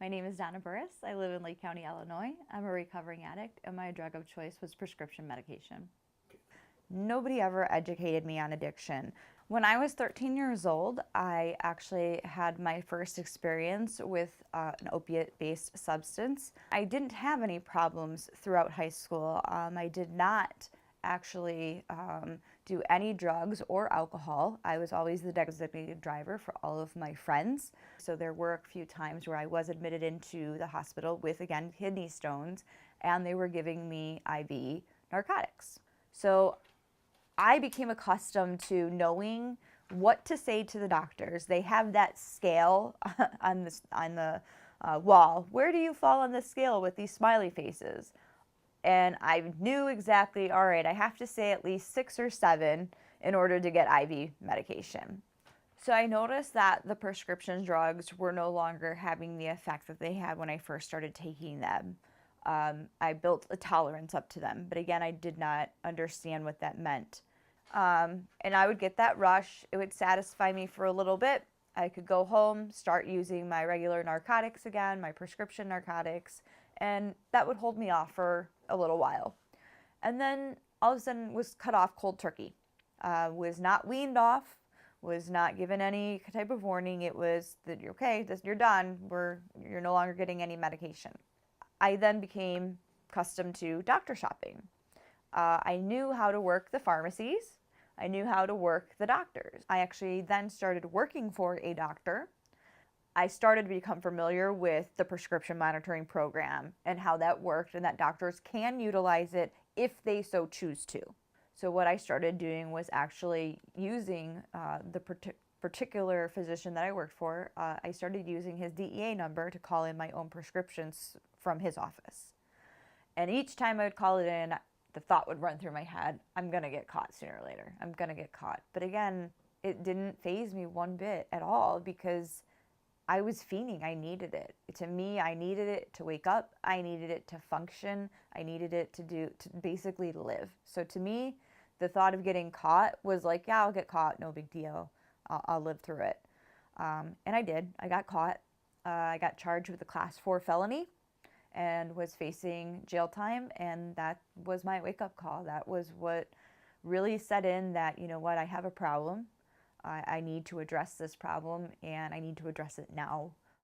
My name is Donna Burris. I live in Lake County, Illinois. I'm a recovering addict, and my drug of choice was prescription medication. Nobody ever educated me on addiction. When I was 13 years old, I actually had my first experience with an opiate-based substance. I didn't have any problems throughout high school. I did not actually do any drugs or alcohol. I was always the designated driver for all of my friends. So there were a few times where I was admitted into the hospital with, again, kidney stones, and they were giving me IV narcotics. So I became accustomed to knowing what to say to the doctors. They have that scale on the wall. Where do you fall on the scale with these smiley faces? And I knew exactly, all right, I have to say at least 6 or 7 in order to get IV medication. So I noticed that the prescription drugs were no longer having the effect that they had when I first started taking them. I built a tolerance up to them, but again, I did not understand what that meant. And I would get that rush. It would satisfy me for a little bit. I could go home, start using my regular narcotics again, my prescription narcotics, and that would hold me off for a little while. And then all of a sudden was cut off cold turkey. Was not weaned off, was not given any type of warning. It was that, okay, you're done. You're no longer getting any medication. I then became accustomed to doctor shopping. I knew how to work the pharmacies. I knew how to work the doctors. I actually then started working for a doctor. I started to become familiar with the prescription monitoring program and how that worked, and that doctors can utilize it if they so choose to. So what I started doing was actually using the particular physician that I worked for. I started using his DEA number to call in my own prescriptions from his office. And each time I would call it in, the thought would run through my head, I'm going to get caught sooner or later. I'm going to get caught. But again, it didn't faze me one bit at all because I was fiending. I needed it. To me, I needed it to wake up. I needed it to function. I needed it to basically live. So to me, the thought of getting caught was like, yeah, I'll get caught. No big deal. I'll live through it. And I did. I got caught. I got charged with a class 4 felony and was facing jail time. And that was my wake-up call. That was what really set in that, you know what, I have a problem. I need to address this problem, and I need to address it now.